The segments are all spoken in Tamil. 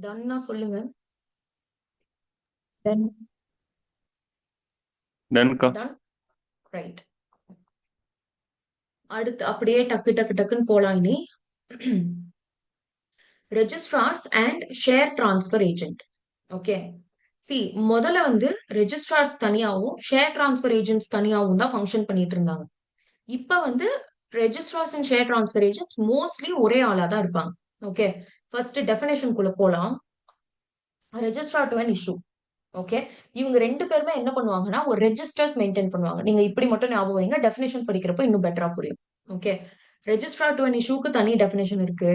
டன்னா சொல்லுங்க. டன். டன்க்கா. டன். ரைட். அடுத்து அப்படியே டக்கு டக்கு டக்குன்னு போலாம் இனி. Registrars and share transfer agent. Okay. C முதல்ல வந்து ரெஜிஸ்ட்ரார்ஸ் தனியாவும் ஷேர் டிரான்ஸ்ஃபர் ஏஜென்ட்ஸ் தனியாவும் தான் ஃபங்க்ஷன் பண்ணிட்டு இருந்தாங்க. இப்ப வந்து registrars and share transfer agents mostly ஒரே ஆளா தான் இருப்பாங்க. ஓகே. ஃபர்ஸ்ட் டெஃபினேஷனுக்குள்ள போலாம். Registrar to an issue. Okay. இவங்க ரெண்டு பேருமே என்ன பண்ணுவாங்கன்னா ஒரு ரெஜிஸ்டர்ஸ் மெயின்டைன் பண்ணுவாங்க. நீங்க இப்படி மட்டும் ஞாபகம் வைங்க, டெஃபினேஷன் படிக்கிறப்ப இன்னும் பெட்டரா புரியும். ஓகே. ரெஜிஸ்ட்ரார் டு அன் இஷ்யூக்கு தனி டெஃபினேஷன் இருக்கு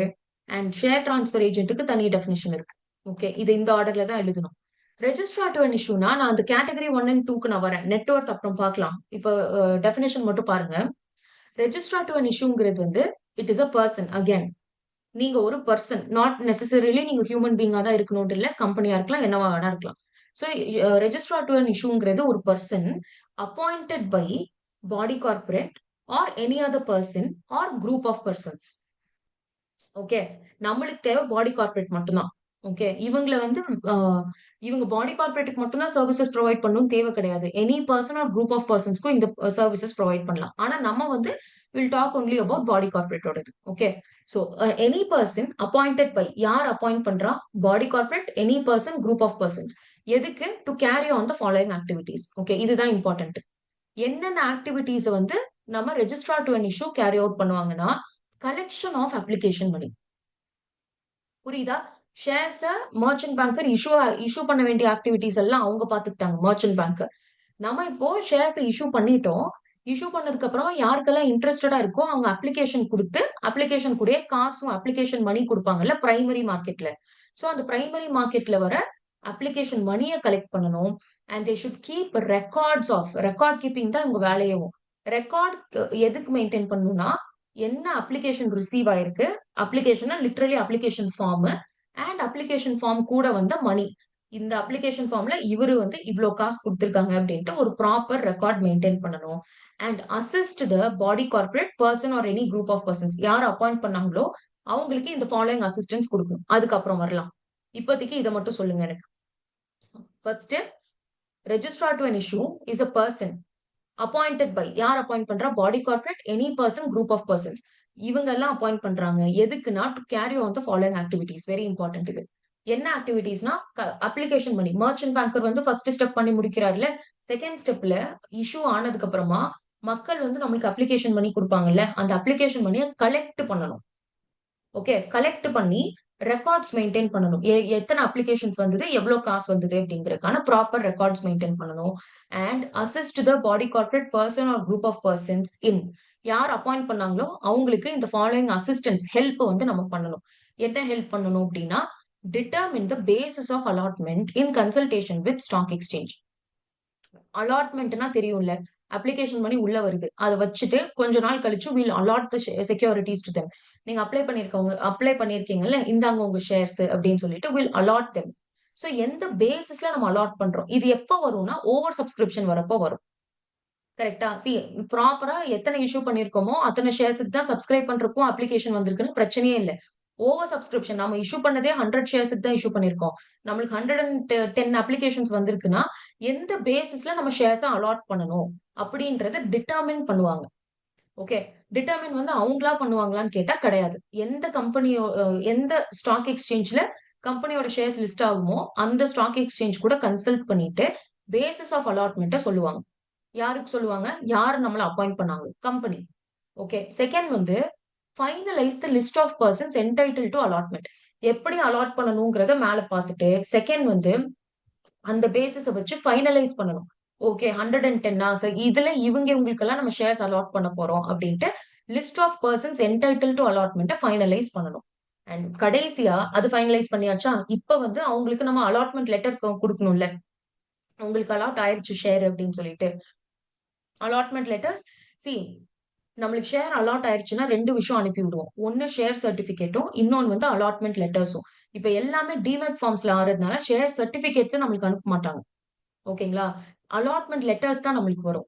அண்ட் ஷேர் டிரான்ஸ்ஃபர் ஏஜென்ட்டுக்கு தனி டெஃபினேஷன் இருக்கு. ஓகே. இது இந்த ஆர்டர்ல தான் எழுதணும். ரெஜிஸ்ட்ரார் டு அன் இஷ்யூனா நான் அந்த கேட்டகரி 1 அண்ட் 2க்கு நான் வரேன். நெட்வொர்க் அப்புறம் பார்க்கலாம். இப்போ டெஃபினேஷன் மட்டும் பாருங்க. ரெஜிஸ்ட்ரார் டு அன் இஷ்யூங்கிறது வந்து it is a person. Again நீங்க ஒரு பர்சன், நாட் நெசசரிலி நீங்க ஹியூமன் பீங்கா தான் இருக்கணும்னு இல்ல, கம்பெனியா இருக்கலாம், என்னவா வேணா இருக்கலாம். ஸோ ரெஜிஸ்ட்ரார் டு அன் இஷ்யூங்கிறது ஒரு person appointed by body corporate or any other person or group of persons. Okay. நம்மளுக்கு தேவை பாடி கார்பரேட் மட்டும்தான். ஓகே. இவங்கள வந்து இவங்க பாடி கார்பரேட்டுக்கு மட்டும்தான் சர்வீசஸ் ப்ரொவைட் பண்ணணும் தேவை கிடையாது. Any person or group of பர்சன்ஸ்க்கும் இந்த சர்வீசஸ் ப்ரொவைட் பண்ணலாம். ஆனா நம்ம வந்து will talk only about body கார்பரேட்டோடது. Okay. So any person appointed by, யார் அப்பாயிண்ட் பண்றா? Body corporate, any person, group of persons. எதுக்கு? To carry on the following activities. Okay. இதுதான் இம்பார்ட்டன்ட். என்னென்ன ஆக்டிவிட்டீஸ் வந்து நம்ம registrar to an issue carry out பண்ணுவாங்கன்னா, கலெக்ஷன் ஆஃப் அப்ளிகேஷன் மணி. புரியுதா? ஷேர்ஸ் மர்ச்சன்ட் பேங்கர் இஷ்யூ பண்ண வேண்டிய ஆக்டிவிட்டீஸ் எல்லாம் அவங்க பாத்துக்கிட்டாங்க, மர்ச்சன்ட் பேங்கர். நம்ம இப்போ ஷேர்ஸ் இஷ்யூ பண்ணிட்டோம். இஷ்யூ பண்ணதுக்கு அப்புறம் யாருக்கெல்லாம் இன்ட்ரெஸ்டடா இருக்கோ அவங்க அப்ளிகேஷன் கொடுத்து, அப்ளிகேஷன் கூட காசும் அப்ளிகேஷன் மணி கொடுப்பாங்கல்ல பிரைமரி மார்க்கெட்ல. சோ அந்த பிரைமரி மார்க்கெட்ல வர அப்ளிகேஷன் மணியை கலெக்ட் பண்ணணும். And they should keep records of, record keeping தான் இவங்க வேலையும். ரெக்கார்ட் எதுக்கு மெயின்டைன் பண்ணணும்னா, என்ன அப்ளிகேஷன் ரிசீவ் ஆயிருக்கு, application literally application form and application form கூட வந்த மணி. இந்த அப்ளிகேஷன் ஃபார்ம்ல இவரு வந்து இவ்ளோ காசு கொடுத்திருக்காங்க அப்படின்ட்டு ஒரு ப்ராப்பர் ரெக்கார்ட் மெயின்டைன் பண்ணணும். And assist the body corporate person or any group of persons, யார் அப்பாயிண்ட் பண்ணாங்களோ அவங்களுக்கு இந்த ஃபாலோயிங் அசிஸ்டன்ஸ் கொடுக்கணும். அதுக்கப்புறம் வரலாம். இப்போதைக்கு இதை மட்டும் சொல்லுங்க எனக்கு. First, registrar to an issue is a person appointed by, யார் அப்பாயிண்ட் பண்றா? Body corporate, any person, group of persons. இவங்க எல்லாம் அப்பாயிண்ட் பண்றாங்க. எதுக்குன்னா to carry on the following activities. Very important இது. என்ன ஆக்டிவிட்டீஸ்னா, அப்ளிகேஷன் பண்ணி மர்ச்சன்ட் பேங்கர் வந்து ஃபர்ஸ்ட் ஸ்டெப் பண்ணி முடிக்கிறாருல, செகண்ட் ஸ்டெப்ல இஷ்யூ ஆனதுக்கு அப்புறமா மக்கள் வந்து நம்மளுக்கு அப்ளிகேஷன் பண்ணி கொடுப்பாங்கல்ல, அந்த அப்ளிகேஷன் பண்ணியை கலெக்ட் பண்ணணும். ஓகே. கலெக்ட் பண்ணி ரெக்கார்ட்ஸ் மெயின்டைன் பண்ணணும். எத்தனை அப்ளிகேஷன்ஸ் வந்தது, எவ்வளவு காசு வந்தது அப்படிங்கறதுக்கான ப்ராப்பர் ரெக்கார்ட்ஸ் மெயின்டைன் பண்ணணும். And assist the body corporate person or group of persons in, யார் அப்பாயிண்ட் பண்ணாங்களோ அவங்களுக்கு இந்த ஃபாலோயிங் அசிஸ்டன்ஸ் ஹெல்ப் வந்து நம்ம பண்ணணும். என்ன ஹெல்ப் பண்ணணும் அப்படின்னா, determine the basis of allotment in consultation with stock exchange. அலாட்மெண்ட்னா தெரியும்ல, அப்ளிகேஷன் பண்ணி உள்ள வருது, அதை வச்சுட்டு கொஞ்ச நாள் கழிச்சு will allot the securities to them. நீங்க அப்ளை பண்ணிருக்கீங்கல்ல, இந்தாங்க உங்க ஷேர்ஸ் அப்படின்னு சொல்லிட்டு வில் அலாட் தெம். சோ எந்த பேசிஸ்ல நம்ம அலாட் பண்றோம், இது எப்ப வரும்னா ஓவர் சப்ஸ்கிரிப்ஷன் வரப்போ வரும். கரெக்டா? சி ப்ராப்பரா எத்தனை இஷ்யூ பண்ணிருக்கோமோ அத்தனை ஷேர்ஸுக்கு தான் சப்ஸ்கிரைப் பண்றதுக்கும் அப்ளிகேஷன் வந்திருக்குன்னு பிரச்சனையே இல்ல. ஓவர் சப்ஸ்கிரிப்ஷன், நம்ம இஷ்யூ பண்ணதே 100 ஷேர்ஸுக்கு தான் இஷ்யூ பண்ணிருக்கோம். நம்மளுக்கு 110 அப்ளிகேஷன்ஸ் வந்திருக்குன்னா எந்த பேசிஸ்ல நம்ம ஷேர்ஸ அலாட் பண்ணணும் அப்படின்றத டிட்டர்மின் பண்ணுவாங்க. ஓகே. டிட்டர்மின் வந்து அவங்களா பண்ணுவாங்களான்னு கேட்டா கிடையாது. எந்த கம்பெனியோ எந்த ஸ்டாக் எக்ஸ்சேஞ்ச்ல கம்பெனியோட ஷேர்ஸ் லிஸ்ட் ஆகுமோ அந்த ஸ்டாக் எக்ஸ்சேஞ்ச் கூட கன்சல்ட் பண்ணிட்டு பேசிஸ் ஆஃப் அலாட்மெண்ட்ட சொல்லுவாங்க. யாருக்கு சொல்லுவாங்க? யாரு நம்மள அப்பாயிண்ட் பண்ணாங்க? கம்பெனி. ஓகே. செகண்ட் வந்து finalise the list of persons entitled to allotment. எப்படி அலாட் பண்ணணும்ங்கறத மேல பார்த்துட்டு, செகண்ட் வந்து அந்த பேசிஸ வச்சு ஃபைனலைஸ் பண்ணணும். ஓகே 110 இதுல இவங்களுக்கெல்லாம் நம்ம ஷேர்ஸ் அலாட் பண்ண போறோம் அப்படின்ட்டு list of persons entitled to அலாட்மெண்ட்ட ஃபைனலைஸ் பண்ணணும். அண்ட் கடைசியா அது ஃபைனலைஸ் பண்ணியாச்சா? இப்ப வந்து அவங்களுக்கு நம்ம அலாட்மெண்ட் லெட்டர் குடுக்கணும்ல. உங்களுக்கு அலாட் ஆயிருச்சு ஷேர் அப்படின்னு சொல்லிட்டு. அலாட்மெண்ட் லெட்டர்ஸ், சி நம்மளுக்கு ஷேர் அலாட் ஆயிருச்சுன்னா 2 விஷயம் அனுப்பி விடுவோம். ஒண்ணு ஷேர் சர்டிபிகேட்டும், இன்னொன்னு வந்து அலாட்மெண்ட் லெட்டர்ஸும். இப்ப எல்லாமே டிமேட் ஃபார்ம்ஸ்ல ஆறதுனால ஷேர் சர்டிபிகேட்ஸ் நம்மளுக்கு அனுப்ப மாட்டாங்க. ஓகேங்களா? அலாட்மெண்ட் லெட்டர்ஸ் தான் நம்மளுக்கு வரும்.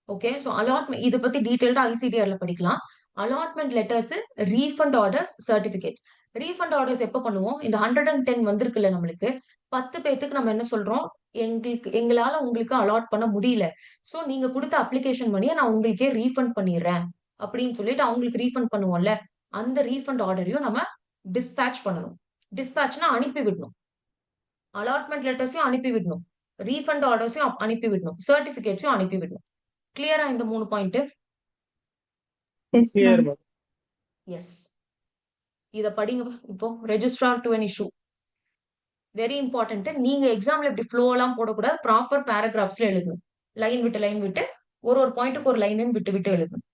ஓகே. சோ அலாட்மெண்ட் இத பத்தி டீடைல்டா ஐசிடிஆர்ல படிக்கலாம். Allotment letters, refund orders, certificates. Refund orders எப்ப பண்ணுவோம்? இந்த 110 வந்திருக்குல்ல நம்மளுக்கு, 10 பேத்துக்கு நம்ம என்ன சொல்றோம்? எங்களால உங்களுக்கு அலாட் பண்ண முடியல. சோ நீங்க குடுத்த அப்ளிகேஷன் மணிய நான் உங்களுக்கே ரீஃபண்ட் பண்ணிர்றேன். அப்படின்னு சொல்லிட்டு அவங்களுக்கு ரீஃபண்ட் பண்ணுவோம்ல. அந்த ரீஃபண்ட் ஆர்டரையும் நம்ம டிஸ்பேட்ச் பண்ணணும். டிஸ்பேட்ச்னா அனுப்பி விடணும். அலாட்மெண்ட் லெட்டர்ஸையும் அனுப்பி விடணும். ரீஃபண்ட் ஆர்டர்ஸையும் அனுப்பி விடணும். சர்டிபிகேட்ஸையும் அனுப்பி விடணும். கிளியரா இந்த 3 point? Yes clear ma'am. Ma'am. Yes. இத படிங்க இப்போ. Registrar to an issue. Very important. நீங்க எக்ஸாம்ல இப்படி ஃப்ளோ எல்லாம் போடக்கூடாது. ப்ராப்பர் பேராகிராஃப்ஸ்ல எழுதணும். லைன் விட்டு ஒரு பாயிண்ட்டுக்கு ஒரு லைன் விட்டு விட்டு எழுதணும்.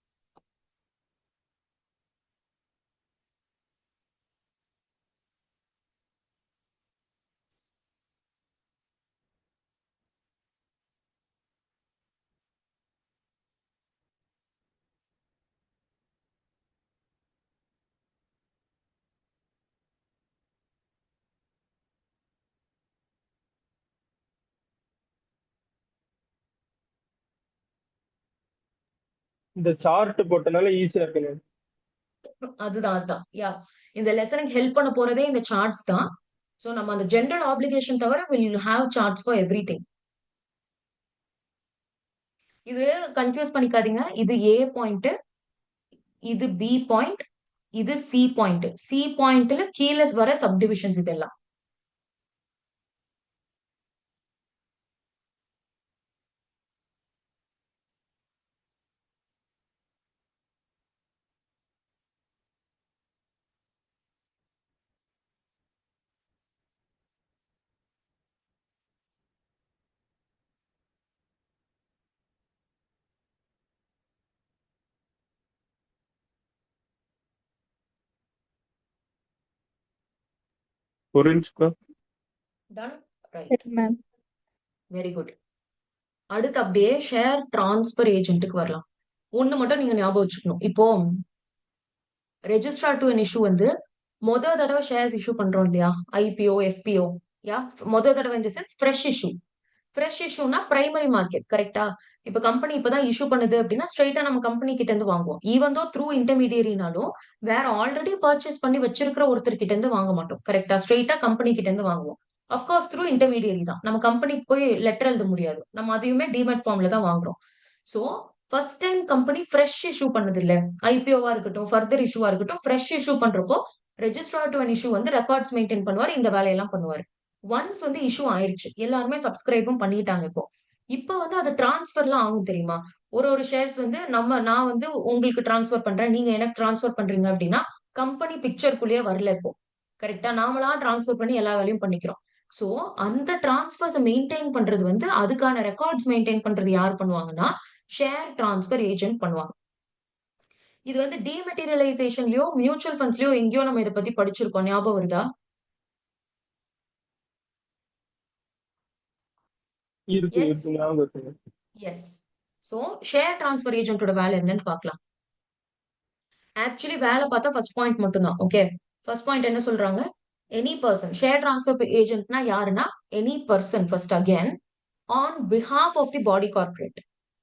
இந்த சார்ட் போட்டனால ஈஸியா இருக்கு மேம். அதுதான். யா, இந்த லெசனுக்கு ஹெல்ப் பண்ண போறதே இந்த சார்ட்ஸ் தான். சோ நம்ம அந்த ஜெனரல் ஆப்ளிகேஷன் தவிர will have charts for everything. இது கன்ஃபியூஸ் பண்ணிக்காதீங்க. இது ஏ பாயிண்ட், இது பி பாயிண்ட், இது சி பாயிண்ட். சி பாயிண்ட்ல கீழே வர சப்டிவிஷன்ஸ் இதெல்லாம். புரிஞ்சுக்கோ. டன். ரைட். சரி மேம். Very good. அடுத்து அப்படியே ஷேர் டிரான்ஸ்பர் ஏஜென்ட்டுக்கு வரலாம். ஒண்ணு மட்டும் நீங்க ஞாபகம் வச்சுக்கணும். இப்போ ரெஜிஸ்ட்ரார் டு அன் இஷ்யூ வந்து தடவை ஷேர்ஸ் இஷ்யூ பண்றோம் இல்லையா? ஐபிஓ, எஃபிஓ. யா, தடவை இந்த சென்ஸ் ஃப்ரெஷ் இஷ்யூ. ஃப்ரெஷ் இஷ்யூனா பிரைமரி மார்க்கெட், கரெக்டா? இப்ப கம்பெனி இப்பதான் இஷ்யூ பண்ணுது அப்படின்னா ஸ்ட்ரைட்டா நம்ம கம்பெனி கிட்ட இருந்து வாங்குவோம். ஈவன் தோ த்ரூ இன்டர்மீடியரினாலும் வேற ஆல்ரெடி பர்ச்சேஸ் பண்ணி வச்சிருக்கிற ஒருத்தர் கிட்ட இருந்து வாங்க மாட்டோம். கரெக்டா? ஸ்ட்ரைட்டா கம்பெனி கிட்ட இருந்து வாங்குவோம். அப்கோர்ஸ் த்ரூ இன்டர்மீடியரி தான். நம்ம கம்பெனிக்கு போய் லெட்டர் எழுத முடியாது. நம்ம அதையுமே டிமெட் ஃபார்ம்ல தான் வாங்குறோம். So first time company fresh issue பண்ணது இல்ல. ஐபிஓவா இருக்கட்டும், ஃபர்தர் இஷ்யூவா இருக்கட்டும், ஃப்ரெஷ் இஷ்யூ பண்றப்போ ரெஜிஸ்ட்ரார் டு அன் இஷ்யூ வந்து ரெக்கார்ட்ஸ் மெயின்டைன் பண்ணுவார். இந்த வேலையெல்லாம் பண்ணுவாரு. ஒன்ஸ் வந்து இஷ்யூ ஆயிருச்சு, எல்லாருமே சப்ஸ்கிரைபும் பண்ணிட்டாங்க. இப்போ வந்து அது டிரான்ஸ்ஃபர்லாம் ஆகும் தெரியுமா? ஒரு ஷேர்ஸ் வந்து நான் வந்து உங்களுக்கு டிரான்ஸ்ஃபர் பண்றேன். நீங்க எனக்கு டிரான்ஸ்ஃபர் பண்றீங்க அப்படின்னா கம்பெனி பிக்சர்க்குள்ளேயே வரல இப்போ. கரெக்ட்டா? நாமளா டிரான்ஸ்ஃபர் பண்ணி எல்லா வேலையும் பண்ணிக்கிறோம். சோ அந்த டிரான்ஸ்ஃபர்ஸ மெயின்டெயின் பண்றது வந்து அதுக்கான ரெக்கார்ட்ஸ் மெயின்டெயின் பண்றது யார் பண்ணுவாங்கன்னா, ஷேர் டிரான்ஸ்ஃபர் ஏஜென்ட் பண்ணுவாங்க. இது வந்து டீமெட்டீரியலைசேஷன்லயோ, மியூச்சுவல் ஃபண்ட்ஸ்லயோ எங்கேயோ நம்ம இத பத்தி படிச்சிருக்கோம். ஞாபகம் வருதா? இருக்கு எஸ். இருக்கு ஞாபகம் இருக்குங்க. எஸ். சோ ஷேர் டிரான்ஸ்ஃபர் ஏஜென்ட்டோட வேலை என்னன்னு பார்க்கலாம். ஆக்சுவலி வேலை பார்த்தா ஃபர்ஸ்ட் பாயிண்ட் மட்டும் தான். ஓகே. ஃபர்ஸ்ட் பாயிண்ட் என்ன சொல்றாங்க? Any person. ஷேர் டிரான்ஸ்ஃபர் ஏஜென்ட்னா யாருன்னா any person first again on behalf of the body corporate.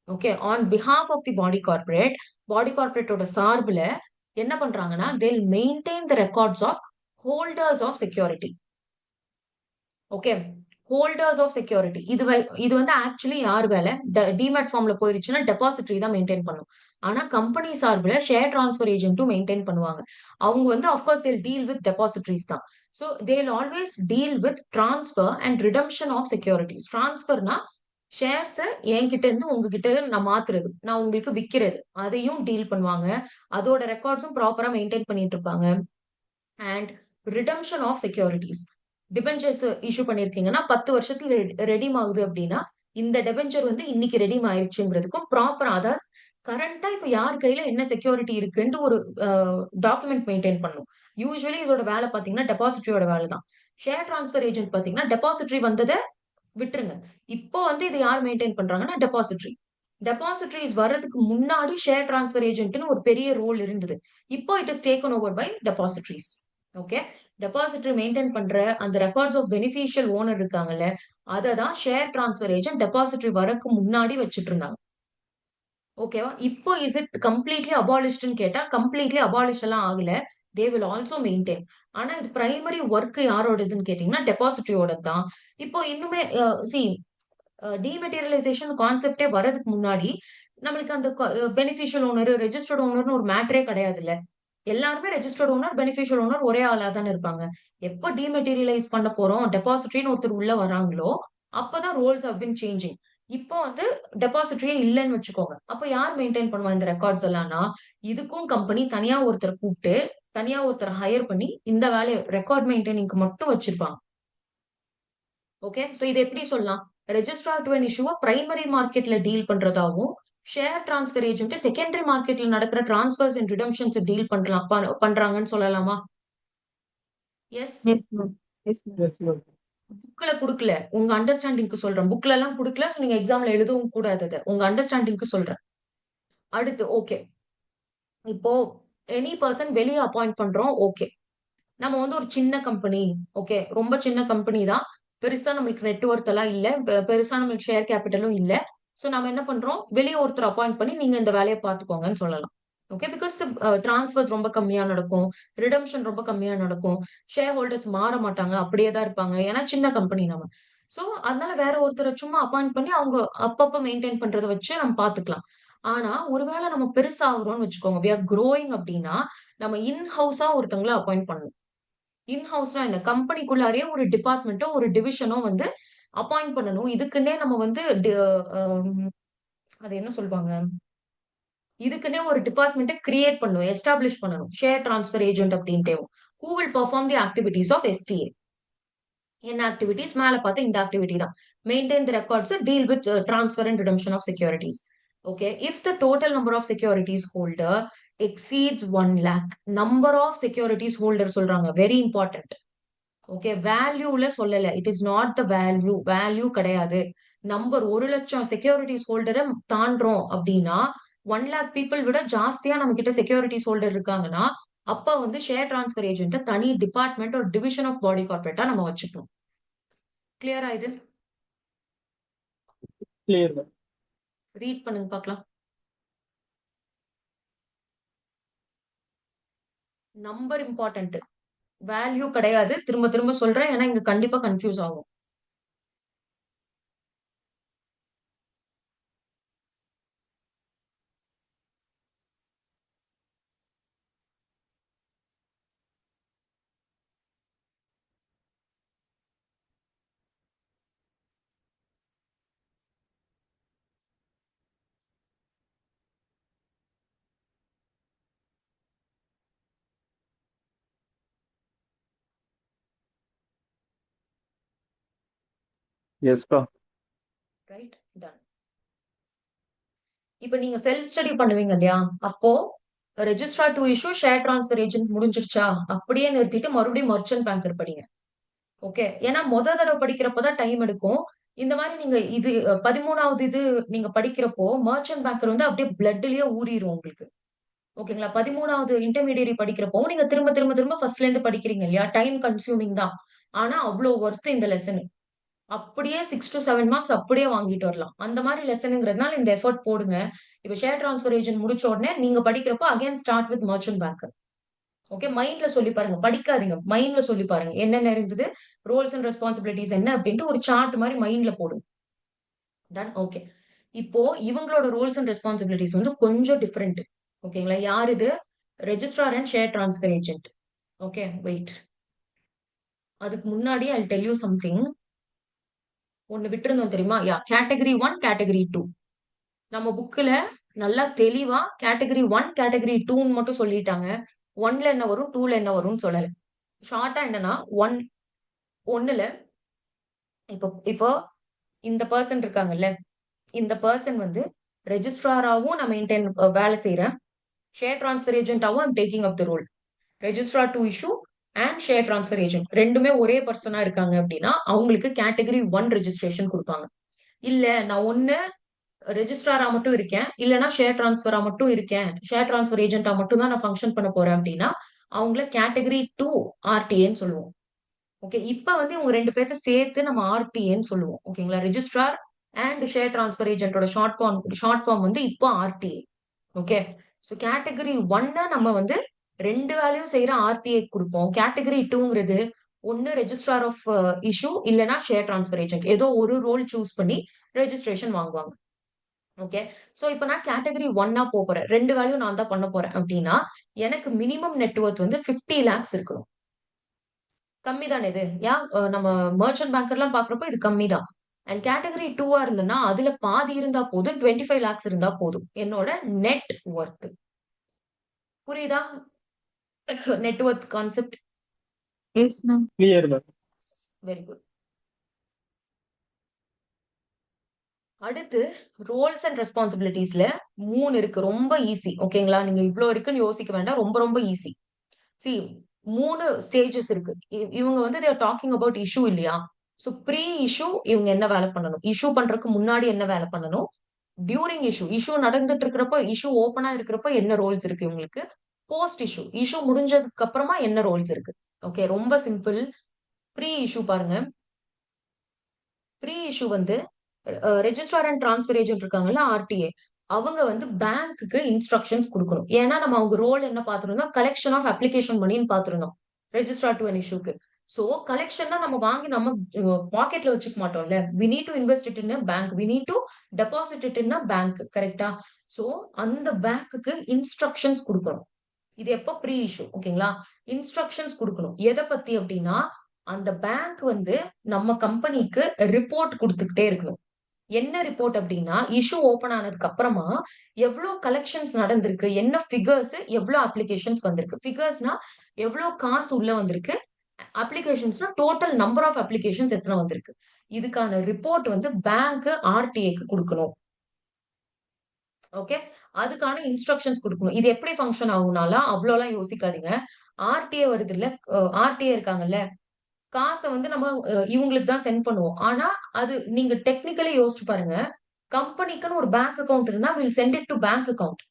Okay. On behalf of the body கார்ப்பரேட்டோட சார்புல என்ன பண்றாங்கன்னா they'll maintain the records of holders of security. Okay. Holders of security. இது வந்து ஆக்சுவலி யார் வேலை? டிமேட் ஃபார்ம்ல போயிருச்சுன்னா டெபாசிட்டரி தான் மெயின்டைன் பண்ணும். ஆனா கம்பெனி சார்பில் ஷேர் டிரான்ஸ்ஃபர் ஏஜென்ட்டும் மெயின்டைன் பண்ணுவாங்க. அவங்க வந்து of course they'll deal with depositories தான். So they'll always deal with transfer and redemption of securities. டிரான்ஸ்ஃபர்னா ஷேர்ஸ் என்கிட்ட இருந்து உங்ககிட்ட நான் மாத்துறது, நான் உங்களுக்கு விக்கிறது, அதையும் டீல் பண்ணுவாங்க. அதோட ரெக்கார்ட்ஸும் ப்ராப்பரா மெயின்டைன் பண்ணிட்டு இருப்பாங்க. And redemption of securities. Debentures issue பண்ணிருக்கீங்கன்னா 10 வருஷத்துல ரெடீம் ஆகுது அப்படின்னா இந்த டெபெஞ்சர் வந்து இன்னைக்கு ரெடீம் ஆயிருச்சுங்கிறதுக்கும் ப்ராப்பரா, அதாவது கரண்டா இப்ப யார் கையில என்ன செக்யூரிட்டி இருக்குன்னு ஒரு டாக்குமெண்ட் மெயின்டைன் பண்ணும். யூஸ்வலி இதோட வேலை பாத்தீங்கன்னா டெபாசிட்டரியோட வேலை தான். ஷேர் டிரான்ஸ்ஃபர் ஏஜென்ட் பாத்தீங்கன்னா டெபாசிட்டரி வந்ததை விட்டுருங்க. இப்போ வந்து இது யார் மெயின்டைன் பண்றாங்கன்னா டெபாசிட்டரி. டெபாசிட்டரிஸ் வர்றதுக்கு முன்னாடி ஷேர் டிரான்ஸ்ஃபர் ஏஜென்ட்னு ஒரு பெரிய ரோல் இருந்தது. இப்போ it is taken over by depositories. Okay. Depository maintain பண்ற அந்த ரெக்கார்ட்ஸ் ஆஃப் பெனிஃபிஷியல் ஓனர் இருக்காங்கல்ல, அதை தான் ஷேர் டிரான்ஸ்ஃபர் ஏஜென்ட் டெபாசிட்டரி வரக்கு முன்னாடி வச்சுட்டு இருந்தாங்க. ஓகேவா? இப்போ இஸ் இட் கம்ப்ளீட்லி அபாலிஷ்டுன்னு கேட்டா, கம்ப்ளீட்லி அபாலிஷ் எல்லாம் ஆகல. They will also maintain. ஆனா இது பிரைமரி ஒர்க் யாரோடதுன்னு கேட்டீங்கன்னா, டெபாசிட்டரியோடது தான். இப்போ இன்னுமே சி டீமெட்டீரியலைசேஷன் கான்செப்டே வரதுக்கு முன்னாடி, நம்மளுக்கு அந்த பெனிஃபிஷியல் ஓனர், ரெஜிஸ்டர்ட் ஓனர்ன்னு ஒரு மேட்டரே கிடையாதுல்ல. எல்லாருமே ரெஜிஸ்டர்ட் ஓனர், பெனிஃபிஷியல் ஓனர் ஒரே ஆளா தானே இருப்பாங்க. எப்ப டீமெட்டீரியலைஸ் பண்ண போறோம், டெபாசிட்டரின்னு ஒருத்தர் உள்ள வராங்களோ, அப்பதான் ரோல்ஸ் ஹவ் பீன் சேஞ்சிங். இப்போ வந்து டெபாசிட்டரியே இல்லன்னு வச்சுக்கோங்க. அப்ப யார் மெயின்டெயின் பண்ணுவா இந்த ரெக்கார்ட்ஸ் எல்லாம்னா, இதுக்கும் கம்பெனி தனியா ஒருத்தர கூப்ட்டு, தனியா ஒருத்தர ஹையர் பண்ணி, இந்த வேலைய ரெக்கார்ட் மெயின்டெய்னிங்க்கு மட்டும் வச்சிருப்பாங்க. ஓகே. சோ இத எப்படி சொல்லலாம்? ரெஜிஸ்ட்ரார் டு அன் இஷ்யூவ பிரைமரி மார்க்கெட்ல டீல் பண்றதாவும், ஷேர் டிரான்ஸ்ஃபர் ஏஜென்ட் செகண்டரி மார்க்கெட்ல நடக்கிற டிரான்ஸ்ஃபர்ஸ் அண்ட் ரிடெம்ப்ஷன்ஸ் டீல் பண்றாங்கன்னு சொல்லலாமா? Yes. Yes ma'am. Yes ma'am. Yes ma'am. புக்ல குடுக்கல. உங்க அண்டர்ஸ்டாண்டிங்க்கு சொல்றேன். புக்ல எல்லாம் குடுக்கல. சோ நீங்க எக்ஸாம்ல எழுதவும் கூடாது அத. உங்க அண்டர்ஸ்டாண்டிங்க்கு சொல்றேன். அடுத்து ஓகே. இப்போ எனி பெர்சன் வெளிய அப்பாயிண்ட் பண்றோம். ஓகே. நம்ம வந்து ஒரு சின்ன கம்பெனி. ஓகே. ரொம்ப சின்ன கம்பெனி தான். பெருசா நம்மளுக்கு நெட் வொர்த் எல்லாம் இல்ல. பெருசா நம்மளுக்கு ஷேர் கேபிட்டலும் இல்ல. சோ நம்ம என்ன பண்றோம்? வெளிய ஒருத்தர அப்பாயிண்ட் பண்ணி நீங்க இந்த வேலைய பார்த்துக்கோங்கன்னு சொல்லலாம். ஓகே. பிகாஸ் டிரான்ஸ்ஃபர்ஸ் ரொம்ப கம்மியா நடக்கும். ரிடெம்ப்ஷன் ரொம்ப கம்மியா நடக்கும். ஷேர் ஹோல்டர்ஸ் மாற மாட்டாங்க. அப்படியே தான் இருப்பாங்க. ஏன்னா சின்ன கம்பெனி நம்ம. சோ அதனால வேற ஒருத்தர சும்மா அப்பாயிண்ட் பண்ணி அவங்க அப்பப்ப மெயின்டெயின் பண்றத வச்சு நம்ம பார்த்துக்கலாம். ஆனா ஒருவேள நம்ம பெருசாகுறோம்னு வச்சுக்கோங்க. வி ஆர் குரோயிங் அப்படின்னா, நம்ம இன் ஹவுஸா ஒருத்தங்கள அப்பாயிண்ட் பண்ணணும். இன் ஹவுஸ்னா என்ன? கம்பெனிக்குள்ளாரயே ஒரு டிபார்ட்மென்ட்டோ, ஒரு டிவிஷனோ வந்து அப்பாயிண்ட் பண்ணணும். இதுக்குன்னே நம்ம வந்து அம் அது என்ன சொல்வாங்க? இதுக்குன்னே ஒரு டிபார்ட்மென்ட்ட கிரியேட் பண்ணணும். எஸ்டாப்லிஷ் பண்ணணும். ஷேர் டிரான்ஸ்ஃபர் ஏஜென்ட் அப்டின்ட்டேவும். Who will perform the activities of STA. என்ன ஆக்டிவிட்டீஸ்? மேல பார்த்த இந்த ஆக்டிவிட்டி தான். Maintain the records, deal with transfer and redemption of securities. Okay. If the total number of securities holder exceeds 1 lakh, number of securities holder சொல்றாங்க. Very important. ஓகே. வேல்யூல சொல்லல. It is not the value. Value கிடையாது. நம்பர் 1,00,000 செக்யூரிட்டிஸ் ஹோல்டர தாண்டுறோம் அப்படின்னா, 1 லேக் பீப்பிள் விட ஜாஸ்தியா நம்ம கிட்ட செக்யூரிட்டிஸ் ஹோல்டர் இருக்காங்கன்னா, அப்ப வந்து ஷேர் டிரான்ஸ்ஃபர் ஏஜென்ட்ட தனி டிபார்ட்மெண்ட் ஒரு டிவிஷன் ஆஃப் பாடி கார்ப்பரேட்டா நம்ம வச்சுக்கணும். கிளியரா இது? Clear ma'am. ரீட் பண்ணுங்க பார்க்கலாம். Number important. வேல்யூ கிடையாது. திரும்ப திரும்ப சொல்றேன். ஏன்னா இங்க கண்டிப்பா கன்ஃபியூஸ் ஆகும். எஸ்கா. ரைட்? டன். இப்ப நீங்க செல்ஃப் ஸ்டடி பண்ணுவீங்க இல்லையா? அப்போ registrar to issue share transfer agent முடிஞ்சிருச்சா? அப்படியே நிறுத்திட்டு மறுபடியும் மர்ச்சன்ட் பேங்கர் படிங்க. ஓகே. ஏன்னா தடவை படிக்கிறப்பதான் டைம் எடுக்கும். இந்த மாதிரி நீங்க இது 13வது இது நீங்க படிக்கிறப்போ மர்ச்சன்ட் பேங்கர் வந்து அப்படியே பிளட்லயே ஊறிரும் உங்களுக்கு. ஓகேங்களா? 13வது இன்டர்மீடியரி படிக்கிறப்போ நீங்க திரும்ப திரும்ப திரும்ப ஃபர்ஸ்ட்ல இருந்து படிக்கிறீங்க இல்லையா? டைம் கன்சியூமிங் தான். ஆனா அவ்ளோ வொர்த் இந்த லெசன். அப்படியே 6 to 7 மார்க்ஸ் அப்படியே வாங்கிட்டு வரலாம். அந்த மாதிரி லெசன்ங்கிறதுனால இந்த எஃபோர்ட் போடுங்க. இப்ப ஷேர் டிரான்ஸ்ஃபர் ஏஜென்ட் முடிச்ச உடனே நீங்க படிக்கிறப்போ again start with merchant banker. Okay. மைண்ட்ல சொல்லி பாருங்க. படிக்காதீங்க. மைண்ட்ல சொல்லி பாருங்க. என்னென்ன இருக்குது, ரோல்ஸ் அண்ட் ரெஸ்பான்சிபிலிட்டிஸ் என்ன அப்படின்ட்டு ஒரு சார்ட் மாதிரி மைண்ட்ல போடுங்க. டன். ஓகே. இப்போ இவங்களோட ரோல்ஸ் அண்ட் ரெஸ்பான்சிபிலிட்டிஸ் வந்து கொஞ்சம் டிஃபரெண்ட். ஓகேங்களா? யார் இது? Registrar and share transfer agent. Okay. Wait. அதுக்கு முன்னாடி ஐ டெல் யூ சம்திங். ஒண்ணு விட்டுருந்தோம் தெரியுமா? Yeah, category 1, category 2. நம்ம புக்ல நல்லா தெளிவா கேட்டகரி 1, கேட்டகரி 2ன்னு மட்டும் சொல்லிட்டாங்க. 1ல என்ன வரும், 2ல என்ன வரும்னு சொல்லல. ஷார்ட்டா என்னன்னா 1ல இப்போ இப்போ இந்த பெர்சன் இருக்காங்கல்ல, இந்த பெர்சன் வந்து ரெஜிஸ்ட்ராராவும் நான் வேலை செய்றேன். ஷேர் டிரான்ஸ்ஃபர் ஏஜென்ட்டாவும் I'm taking up the role. Registrar to issue and share transfer agent 2மே ஒரே பெர்சனா இருக்காங்க அப்படின்னா, அவங்களுக்கு கேட்டகரி 1 ரெஜிஸ்ட்ரேஷன் குடுப்பாங்க. இல்ல நான் ஒண்ணு ரெஜிஸ்ட்ராரா மட்டும் இருக்கேன். இல்லன்னா ஷேர் டிரான்ஸ்ஃபரா மட்டும் இருக்கேன். ஷேர் டிரான்ஸ்ஃபர் ஏஜென்ட்டா மட்டும் தான் நான் ஃபங்ஷன் பண்ண போறேன் அப்படின்னா, அவங்கள கேட்டகரி 2 ஆர்டிஏன்னு சொல்லுவோம். ஓகே. இப்ப வந்து இவங்க 2 பேத்த சேர்த்து நம்ம ஆர்டிஏன்னு சொல்லுவோம். ஓகேங்களா? ரெஜிஸ்ட்ரார் அண்ட் ஷேர் டிரான்ஸ்ஃபர் ஏஜென்ட்டோட ஷார்ட் ஃபார்ம் வந்து இப்போ ஆர்டிஏ. ஓகே. ஸோ கேட்டகரி 1 நம்ம வந்து 2 வேலையும் செய்யற ஆர்டிஏ கொடுப்போம். கேட்டகரி 2ங்கிறது ஒன்னு ரெஜிஸ்ட்ரார் ஆஃப் இஷ்யூ இல்லைன்னா ஷேர் டிரான்ஸ்ஃபர் ஏஜென்ட், ஏதோ ஒரு ரோல் சூஸ் பண்ணி ரெஜிஸ்ட்ரேஷன் வாங்குவாங்க. ஓகே. சோ இப்ப நான் கேட்டகரி 1 போறேன், 2 வேலையும் நான் தான் பண்ண போறேன் அப்படின்னா எனக்கு மினிமம் நெட்வொர்த் வந்து 50 lakhs இருக்கணும். கம்மி தானே இது? நம்ம மர்ச்சன்ட் பேங்கர்லாம் பாக்குறப்போ இது கம்மி தான். அண்ட் கேட்டகரி 2 இருந்ததுன்னா அதுல பாதி இருந்தா போதும், 25 lakhs இருந்தா போதும் என்னோட நெட் ஒர்த். புரியுதா net worth concept? Yes ma'am. Clear ma'am. Very good. அடுத்து ரோல்ஸ் அண்ட் ரெஸ்பான்சிபிலிட்டிஸ்ல 3 இருக்கு. ரொம்ப ஈஸி. ஓகேங்களா? நீங்க இவ்ளோ இருக்குன்னு யோசிக்க வேண்டாம். ரொம்ப ரொம்ப ஈஸி. சி 3 ஸ்டேஜஸ் இருக்கு. இவங்க வந்து they are talking about issue இல்லையா? சோ ப்ரீ இஷ்யூ இவங்க என்ன வேலை பண்ணணும்? இஷ்யூ பண்றதுக்கு முன்னாடி என்ன வேலை பண்ணணும்? டியூரிங் இஷ்யூ நடந்துட்டு இருக்கிறப்ப, இஷ்யூ ஓப்பனா இருக்கிறப்ப என்ன ரோல்ஸ் இருக்கு இவங்களுக்கு? போஸ்ட் இஷ்யூ முடிஞ்சதுக்கு அப்புறமா என்ன ரோல்ஸ் இருக்கு? ஓகே, ரொம்ப சிம்பிள். ப்ரீ இஷ்யூ பாருங்க. ப்ரீ இஷ்யூ வந்து ரெஜிஸ்ட்ரார் அண்ட் டிரான்ஸ்ஃபர் ஏஜென்ட் இருக்காங்கல்ல, ஆர்டிஏ, அவங்க வந்து பேங்க்குக்கு இன்ஸ்ட்ரக்ஷன்ஸ் கொடுக்கணும். ஏன்னா நம்ம அவங்க ரோல் என்ன பாத்துருந்தோம்? கலெக்ஷன் ஆஃப் அப்ளிகேஷன் மணின்னு பாத்துருந்தோம் ரெஜிஸ்ட்ரார் டு அன் இஷ்யூக்கு. சோ கலெக்ஷன்னா நம்ம வாங்கி நம்ம பாக்கெட்ல வச்சுக்க மாட்டோம்ல. We need to invest it in bank, we need to deposit it in bank. கரெக்டா? சோ அந்த பேங்க்குக்கு இன்ஸ்ட்ரக்ஷன்ஸ் கொடுக்கணும். இது எப்போ? Pre issue. ஓகேங்களா? இன்ஸ்ட்ரக்ஷன்ஸ் கொடுக்கணும். எதை பத்தி அப்படின்னா அந்த பேங்க் வந்து நம்ம கம்பெனிக்கு ரிப்போர்ட் கொடுத்துக்கிட்டே இருக்கணும். என்ன ரிப்போர்ட் அப்படின்னா இஷ்யூ ஓபன் ஆனதுக்கு அப்புறமா எவ்வளவு கலெக்ஷன்ஸ் நடந்திருக்கு, என்ன ஃபிகர்ஸ், எவ்வளவு அப்ளிகேஷன்ஸ் வந்திருக்கு. ஃபிகர்ஸ்னா எவ்வளவு காசு உள்ள வந்திருக்கு, அப்ளிகேஷன்ஸ்னா டோட்டல் நம்பர் ஆஃப் அப்ளிகேஷன்ஸ் எத்தனை வந்திருக்கு. இதுக்கான ரிப்போர்ட் வந்து பேங்க் ஆர்டிஏக்கு கொடுக்கணும். ஓகே. அதுக்கான இன்ஸ்ட்ரக்ஷன்ஸ் கொடுக்கணும். இது எப்படி ஃபங்க்ஷன் ஆகும்னாலாம் அவ்வளோலாம் யோசிக்காதீங்க. ஆர்டிஏ வருது இல்ல, ஆர்டிஏ இருக்காங்கல்ல, காசை வந்து நம்ம இவங்களுக்கு தான் சென்ட் பண்ணுவோம். ஆனா அது நீங்க டெக்னிக்கலி யோசிச்சு பாருங்க. கம்பெனிக்குன்னு ஒரு பேங்க் அக்கவுண்ட் இருந்தா will send it to bank account.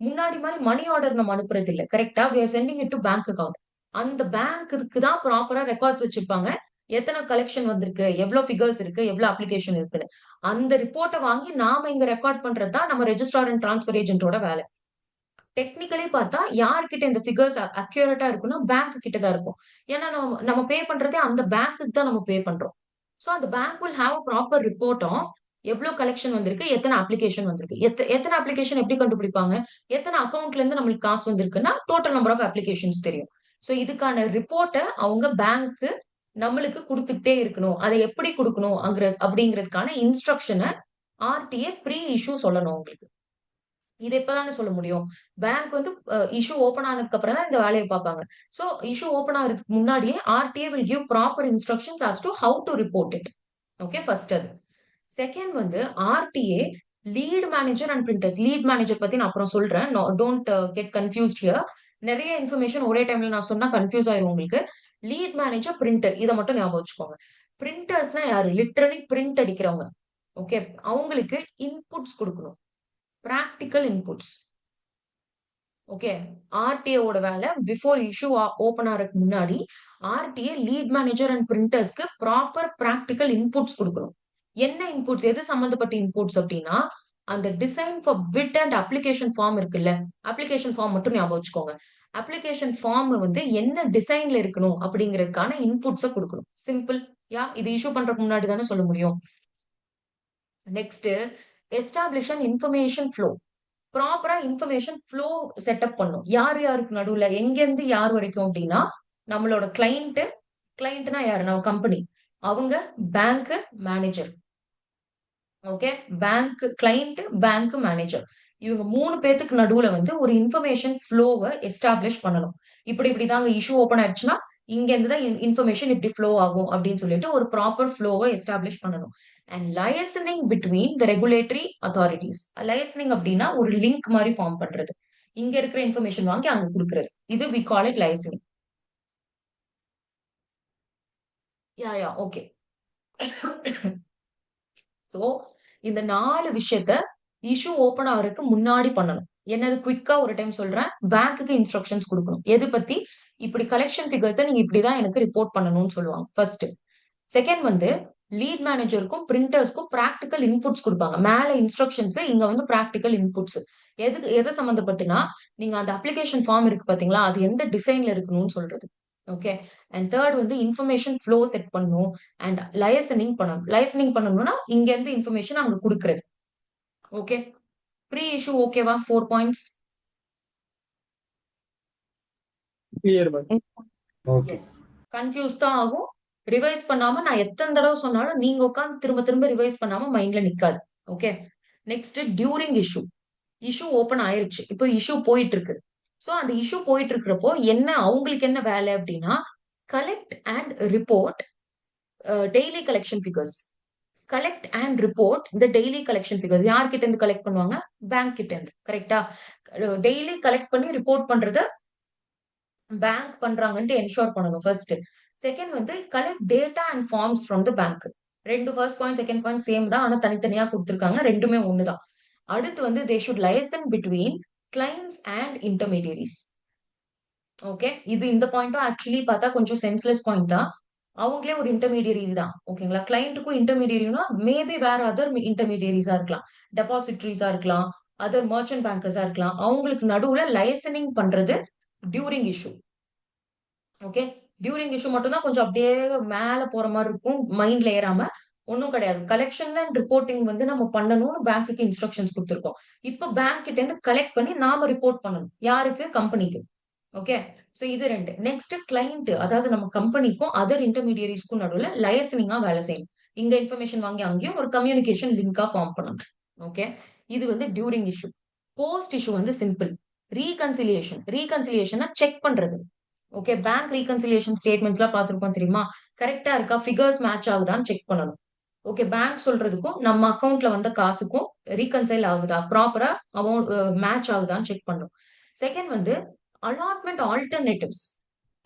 முன்னாடி மாதிரி மணி ஆர்டர் நம்ம அனுப்புறது இல்ல. கரெக்ட்டா? We are sending it to bank account. அந்த பேங்க்குக்கு தான் ப்ராப்பரா ரெக்கார்ட்ஸ் வச்சிருப்பாங்க. எத்தனை கலெக்ஷன் வந்திருக்கு, எவ்வளவு ஃபிகர்ஸ் இருக்கு, எவ்வளவு அப்ளிகேஷன் இருக்குன்னு. அந்த ரிப்போர்ட்ட வாங்கி நாம இங்க ரெக்கார்ட் பண்றது தான் நம்ம ரெஜிஸ்ட்ரார் அண்ட் டிரான்ஸ்ஃபர் ஏஜென்ட்டோட வேலை. டெக்னிக்கலி பார்த்தா யார்கிட்ட இந்த ஃபிகர்ஸ் அக்யூரேட்டா இருக்குன்னா பேங்க் கிட்ட தான் இருக்கும். ஏன்னா நம்ம நம்ம பே பண்றதே அந்த பேங்க்குக்கு தான் நம்ம பே பண்றோம். சோ அந்த bank will have a proper report of எவ்வளவு கலெக்ஷன் வந்திருக்கு, எத்தனை அப்ளிகேஷன் வந்திருக்கு. எத்தனை அப்ளிகேஷன் எப்படி கண்டுபிடிப்பாங்க? எத்தனை அக்கவுண்ட்ல இருந்து நம்மளுக்கு காசு வந்திருக்குன்னா டோட்டல் நம்பர் ஆஃப் அப்ளிகேஷன்ஸ் தெரியும். சோ இதுக்கான ரிப்போர்ட்ட அவங்க பேங்க் நம்மளுக்கு கொடுத்துக்கிட்டே இருக்கணும். அதை எப்படி கொடுக்கணும் அப்படிங்கிறதுக்கான இன்ஸ்ட்ரக்ஷனை ஆர்டிஏ ப்ரீ இஷ்யூ சொல்லணும் உங்களுக்கு. இது எப்பதானே சொல்ல முடியும்? பேங்க் வந்து இஷ்யூ ஓப்பன் ஆனதுக்கு அப்புறம் தான் இந்த வேலைய பார்ப்பாங்க. சோ இஷ்யூ ஓப்பன் ஆகுறதுக்கு முன்னாடியே RTA will give proper instructions as to how to report it. Okay, first அது. செகண்ட் வந்து RTA lead manager and printers. Lead manager பத்தி நான் அப்புறம் சொல்றேன். Don't get confused here. நிறைய இன்ஃபர்மேஷன் ஒரே டைம்ல நான் சொன்னா கன்ஃபியூஸ் ஆயிரும் உங்களுக்கு. லீட் மேனேஜர், பிரிண்டர், இதை மட்டும் ஞாபகம் வச்சுக்கோங்க. பிரிண்டர்ஸ்னா யாரு? லிட்டரலி பிரிண்ட் அடிக்கிறவங்க. ஓகே, அவங்களுக்கு இன்புட்ஸ் கொடுக்கணும். Practical inputs. ஓகே. ஆர்டிஏ ஓட வேலை பிஃபோர் இஷ்யூ ஓபன் ஆறதுக்கு முன்னாடி ஆர்டிஏ லீட் மேனேஜர் அண்ட் பிரிண்டர்ஸ்க்கு ப்ராப்பர் பிராக்டிக்கல் இன்புட்ஸ் கொடுக்கணும். என்ன இன்புட்ஸ்? எது சம்பந்தப்பட்ட இன்புட்ஸ் அப்படின்னா அந்த design for bid and application form இருக்குல்ல, அப்ளிகேஷன் ஃபார்ம் மட்டும் ஞாபகம் வச்சுக்கோங்க. அப்ளிகேஷன் ஃபார்ம் வந்து என்ன டிசைன்ல இருக்கணும் அப்படிங்கிறதுக்கான இன்புட்ஸ கொடுக்கணும். சிம்பிள். இது இஷ்யூ பண்றதுக்கு முன்னாடி தானே சொல்ல முடியும். Next, establish and information flow. ப்ராப்பரா இன்ஃபர்மேஷன் ஃப்ளோ செட்டப் பண்ணும். யார் யாருக்கு நடுவுல, எங்க இருந்து யார் வரைக்கும் அப்படின்னா நம்மளோட கிளைண்ட்னா யாரு? நம்ம கம்பெனி. அவங்க bank manager. Okay, bank client, bank manager, இவங்க 3 பேத்துக்கு நடுவுல வந்து ஒரு இன்ஃபர்மேஷன் ஃப்ளோவை எஸ்டாப்ளிஷ் பண்ணணும். இப்படிதாங்க இஷ்யூ ஓபன் ஆயிடுச்சுன்னா இங்க இருந்து தான் இன்ஃபர்மேஷன் இப்படி ஃப்ளோ ஆகும் அப்படின்னு சொல்லிட்டு ஒரு ப்ராப்பர் ஃப்ளோவை எஸ்டாப்ளிஷ் பண்ணணும். And liaisoning between the regulatory authorities. Liaisoning அப்படின்னா ஒரு லிங்க் மாதிரி ஃபார்ம் பண்றது. இங்க இருக்கிற இன்ஃபர்மேஷன் வாங்கி அங்க கொடுக்கறது. இது we call it liaisoning. Okay. So இந்த 4 விஷயத்த இஷ்யூ ஓபன் ஆகிறதுக்கு முன்னாடி பண்ணணும். என்னது? குவிக்கா ஒரு டைம் சொல்றேன். பேங்க்குக்கு இன்ஸ்ட்ரக்ஷன்ஸ் கொடுக்கணும். எது பத்தி? இப்படி கலெக்ஷன் ஃபிகர்ஸை நீங்க இப்படிதான் எனக்கு ரிப்போர்ட் பண்ணணும்னு சொல்லுவாங்க ஃபர்ஸ்ட். செகண்ட் வந்து லீட் மேனேஜருக்கும் பிரிண்டர்ஸ்க்கும் ப்ராக்டிக்கல் இன்புட்ஸ் கொடுப்பாங்க. மேல இன்ஸ்ட்ரக்ஷன்ஸ், இங்க வந்து ப்ராக்டிக்கல் இன்புட்ஸ். எதை சம்பந்தப்பட்டுனா, நீங்க அந்த அப்ளிகேஷன் ஃபார்ம் இருக்கு பாத்தீங்களா, அது எந்த டிசைன்ல இருக்கணும்னு சொல்றது. ஓகே. அண்ட் தேர்ட் வந்து இன்ஃபர்மேஷன் ஃப்ளோ செட் பண்ணணும். அண்ட் லயசனிங் பண்ணணும். லயசனிங் பண்ணணும்னா இங்க இருந்து இன்ஃபர்மேஷன் அங்க கொடுக்கறது. ஓகே. ப்ரீ இஷ்யூ ஓகேவா? 4 points. Clear ma'am. Yes, ma'am. Okay. Yes. Confuse தான் ஆகும். ரிவைஸ் பண்ணாம நான் எத்தனை தடவை சொன்னாலும் நீங்க உட்காந்து திரும்ப திரும்ப ரிவைஸ் பண்ணாம மைண்ட்ல நிக்காது. Okay. Next during issue. Issue open ஆயிருச்சு. இப்போ இஷ்யூ போயிட்டு இருக்கு. சோ அந்த இஷ்யூ போயிட்டு இருக்கிறப்போ அவங்களுக்கு என்ன வேலை அப்படின்னா, collect and report daily collection figures. Collect and report இந்த டெய்லி கலெக்ஷன் ஃபிகர்ஸ் யார்கிட்ட இருந்து கலெக்ட் பண்ணுவாங்க? பேங்க் கிட்ட இருந்து. கரெக்டா? டெய்லி கலெக்ட் பண்ணி ரிப்போர்ட் பண்றத பேங்க் பண்றாங்கன்ட்டு என்ஷூர் பண்ணணும் ஃபர்ஸ்ட். செகண்ட் வந்து collect data and forms from the bank. ரெண்டு first point second point same தான், ஆனா தனித்தனியா கொடுத்திருக்காங்க. ரெண்டுமே ஒண்ணுதான். அடுத்து வந்து they should liaise between clients and intermediaries. Okay. இந்த பாயிண்ட்டும் ஆக்சுவலி பார்த்தா கொஞ்சம் சென்ஸ்லெஸ் பாயிண்ட் தான். அவங்களே ஒரு இன்டர்மீடியரி தான். ஓகேங்களா? கிளைண்ட்டுக்கும் இன்டர்மீடியரினா மேபி வேற அதர் இன்டர்மீடியரிஸா இருக்கலாம், டெபாசிட்ரிஸா இருக்கலாம், அதர் மர்ச்சன்ட் பேங்கர்ஸா இருக்கலாம். அவங்களுக்கு நடுவுல லைசனிங் பண்றது during issue. Okay. During issue மட்டும் தான் கொஞ்சம் அப்படியே மேல போற மாதிரி இருக்கும், மைண்ட்ல ஏறாம. ஒன்னும் கிடையாது. கலெக்ஷன் அண்ட் ரிப்போர்ட்டிங் வந்து நம்ம பண்ணணும்னு பேங்க்குக்கு இன்ஸ்ட்ரக்ஷன்ஸ் கொடுத்திருக்கோம். இப்போ பேங்க் கிட்ட இருந்து கலெக்ட் பண்ணி நாம ரிப்போர்ட் பண்ணணும். யாருக்கு? கம்பெனிக்கு. ஓகே. சோ இது ரெண்டு. நெக்ஸ்ட் கிளைண்ட், அதாவது நம்ம கம்பெனிக்கும் அதர் இன்டர்மீடியரிஸ்க்கும் நடுவுல லயசனிங்கா வேலை செய்யணும். இங்க இன்ஃபர்மேஷன் வாங்கி அங்கேயும் ஒரு கம்யூனிகேஷன் லிங்கா ஃபார்ம் பண்ணணும். ஓகே. இது வந்து டியூரிங் இஷ்யூ. போஸ்ட் இஷ்யூ வந்து சிம்பிள். ரீகன்சிலியேஷன். ரீகன்சிலியேஷனா செக் பண்றது. ஓகே. பேங்க் ரீகன்சிலியேஷன் ஸ்டேட்மெண்ட்ஸ் எல்லாம் பார்த்திருப்போம் தெரியுமா? கரெக்டா இருக்கா, ஃபிகர்ஸ் மேட்ச் ஆகுதான்னு செக் பண்ணணும். ஓகே. பேங்க் சொல்றதுக்கும் நம்ம அக்கவுண்ட்ல வந்த காசுக்கும் ரீகன்சைல் ஆகுதா, ப்ராப்பரா அமௌண்ட் மேட்ச் ஆகுதான்னு செக் பண்ணணும். செகண்ட் வந்து அலாட்மெண்ட் ஆல்டர்னேட்டிவ்ஸ்.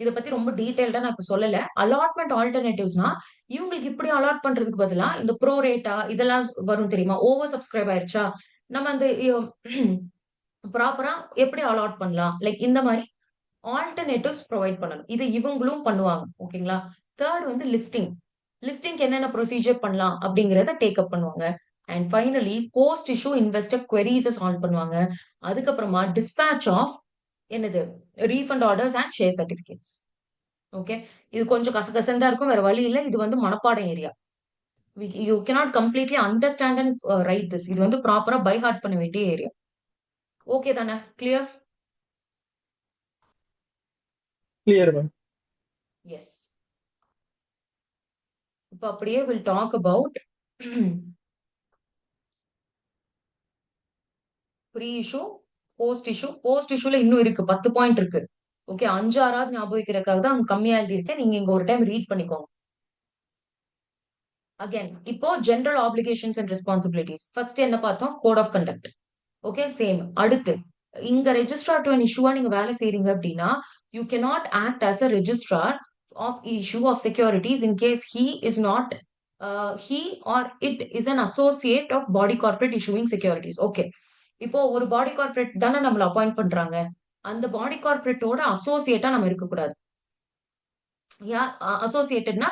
இத பத்தி ரொம்ப டீடைல்டா நான் இப்ப சொல்லல. அலாட்மெண்ட் ஆல்டர்னேட்டிவ்ஸ்னா இவங்களுக்கு இப்படி அலாட் பண்றதுக்கு பதிலா இந்த ப்ரோ ரேட்டா இதெல்லாம் வரும் தெரியுமா? ஓவர் சப்ஸ்கிரைப் ஆயிருச்சா, நம்ம அந்த ப்ராப்பரா எப்படி அலாட் பண்ணலாம், லைக் இந்த மாதிரி ஆல்டர்னேட்டிவ்ஸ் ப்ரொவைட் பண்ணணும். இது இவங்களும் பண்ணுவாங்க. ஓகேங்களா? தேர்ட் வந்து லிஸ்டிங். லிஸ்டிங்க்கு என்னென்ன ப்ரொசீஜர் பண்ணலாம் அப்படிங்கறத டேக் அப் பண்ணுவாங்க. And finally post issue investor queries solve பண்ணுவாங்க. அதுக்கப்புறமா டிஸ்பேட்ச் ஆஃப் என்னது refund orders and share certificates. Okay. இது கொஞ்சம் கசகசந்தா இருக்கும், வேற வழி இல்ல. இது வந்து மனப்பாடம் area. You cannot completely understand and write this. இது வந்து ப்ராப்பரா பை ஹார்ட் பண்ண வேண்டிய ஏரியா. ஓகே தானே? கிளியர்? Clear ma'am. எஸ். இப்போ அப்படியே will talk about pre issue, post issue. Post இஷ்யூல இன்னும் இருக்கு, 10 பாயிண்ட் இருக்கு. ஓகே. 5 6 ஞாபகம் வைக்கிறதுக்காக தான் அங்க கம்மியா எழுதியிருக்கேன். நீங்க இங்க ஒரு டைம் ரீட் பண்ணிக்கோங்க. அகைன் இப்போ general obligations and responsibilities. First என்ன பார்த்தோம்? Code of conduct. Okay. Same. அடுத்து இங்க ரெஜிஸ்ட்ரார் டு an இஷ்யூவா நீங்க வேலை செய்றீங்க அப்படின்னா, you cannot act as a registrar of issue of securities in case he or it is an associate of body corporate issuing securities. Okay. இப்போ ஒரு பாடி கார்ப்பரேட் தானே நம்மள அப்பாயிண்ட் பண்றாங்க. அந்த பாடி கார்ப்பரேட்டோட அசோசியேட்டா நம்ம இருக்கக்கூடாது. அசோசியேட்டட்னா